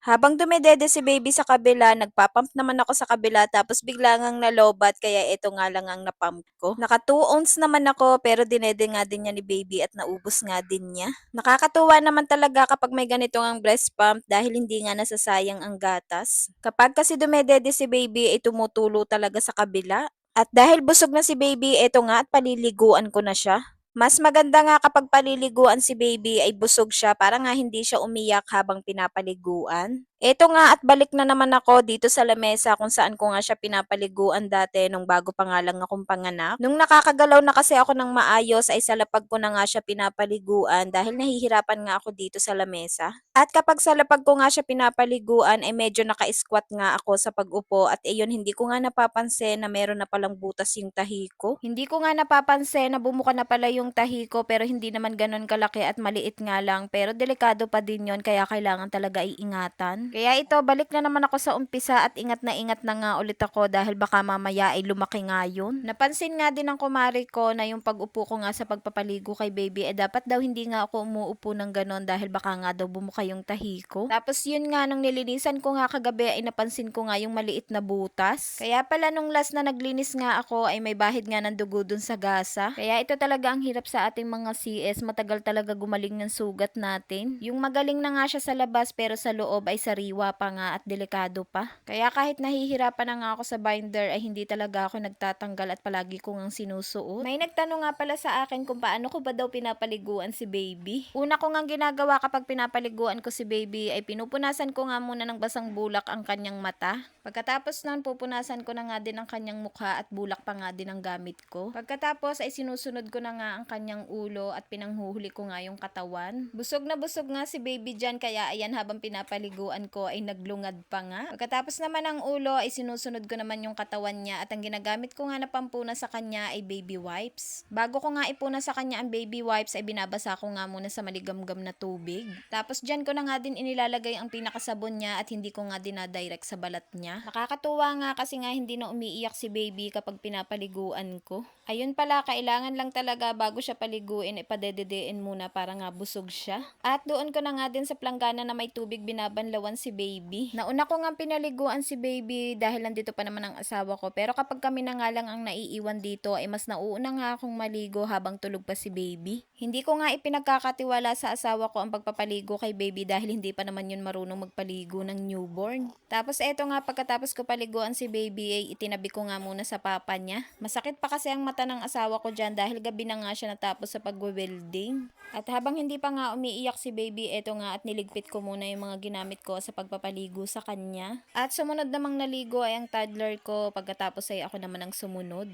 Habang dumedede si baby sa kabila, nagpa-pump naman ako sa kabila tapos bigla ngang nalobat kaya ito nga lang ang na-pump ko. Naka 2 ounce naman ako pero dinede nga din niya ni baby at naubos nga din niya. Nakakatuwa naman talaga kapag may ganito ang breast pump dahil hindi nga nasasayang ang gatas. Kapag kasi dumedede si baby ay tumutulo talaga sa kabila. At dahil busog na si baby, eto nga at paliliguan ko na siya. Mas maganda nga kapag paliliguan si baby ay busog siya para nga hindi siya umiyak habang pinapaliguan. Eto nga at balik na naman ako dito sa lamesa kung saan ko nga siya pinapaliguan dati nung bago pa nga lang akong panganak. Nung nakakagalaw na kasi ako ng maayos ay sa lapag ko na nga siya pinapaliguan dahil nahihirapan nga ako dito sa lamesa. At kapag sa lapag ko nga siya pinapaliguan ay medyo naka-squat nga ako sa pag-upo at iyon hindi ko nga napapansin na meron na palang butas yung tahi ko. Hindi ko nga napapansin na bumuka na pala yung tahi ko pero hindi naman ganun kalaki at maliit nga lang pero delikado pa din yon kaya kailangan talaga iingatan. Kaya ito balik na naman ako sa umpisa at ingat na nga ulit ako dahil baka mamaya ay lumaki nga yun. Napansin nga din ng kumari ko na yung pag-upo ko nga sa pagpapaligo kay baby dapat daw hindi nga ako umuupo ng ganon dahil baka nga daw bumuka yung tahi ko. Tapos yun nga nung nilinisan ko nga kagabi ay napansin ko nga yung maliit na butas. Kaya pala nung last na naglinis nga ako ay may bahid nga ng dugo dun sa gasa. Kaya ito talaga ang hirap sa ating mga CS, matagal talaga gumaling ng sugat natin. Yung magaling na nga siya sa labas pero sa loob ay sariwa pa nga at delikado pa. Kaya kahit nahihirapan na nga ako sa binder ay hindi talaga ako nagtatanggal at palagi ko ngang sinusuot. May nagtanong nga pala sa akin kung paano ko ba daw pinapaliguan si baby. Una ko ngang ginagawa kapag pinapaliguan ko si baby ay pinupunasan ko nga muna ng basang bulak ang kanyang mata. Pagkatapos nun, pupunasan ko na nga din ang kanyang mukha at bulak pa nga din ang gamit ko. Pagkatapos ay sinusunod ko na nga ang kanyang ulo at pinanghuhuli ko nga yung katawan. Busog na busog nga si baby dyan kaya ayan habang pinapaliguan ko ay naglungad pa nga. Pagkatapos naman ang ulo ay sinusunod ko naman yung katawan niya at ang ginagamit ko nga na pampuna sa kanya ay baby wipes. Bago ko nga ipuna sa kanya ang baby wipes ay binabasa ko nga muna sa maligamgam na tubig. Tapos dyan ko na nga din inilalagay ang pinakasabon niya at hindi ko nga dinadirect sa balat niya. Nakakatuwa nga kasi nga hindi na umiiyak si baby kapag pinapaliguan ko. Ayun pala, kailangan lang talaga bago siya paliguin, ipadededein muna para nga busog siya. At doon ko na nga din sa planggana na may tubig binabanlawan si baby. Nauna ko nga pinaliguan si baby dahil nandito pa naman ang asawa ko. Pero kapag kami na nga lang ang naiiwan dito, ay mas nauuna nga akong maligo habang tulog pa si baby. Hindi ko nga ipinagkakatiwala sa asawa ko ang pagpapaligo kay baby dahil hindi pa naman yun marunong magpaligo ng newborn. Tapos eto nga pagkatapos ko paliguan si baby ay itinabi ko nga muna sa papa niya. Masakit pa kasi ang mata ng asawa ko dyan dahil gabi na nga siya natapos sa pagwe-welding. At habang hindi pa nga umiiyak si baby, eto nga at niligpit ko muna yung mga ginamit ko sa pagpapaligo sa kanya. At sumunod namang naligo ay ang toddler ko, pagkatapos ay ako naman ang sumunod.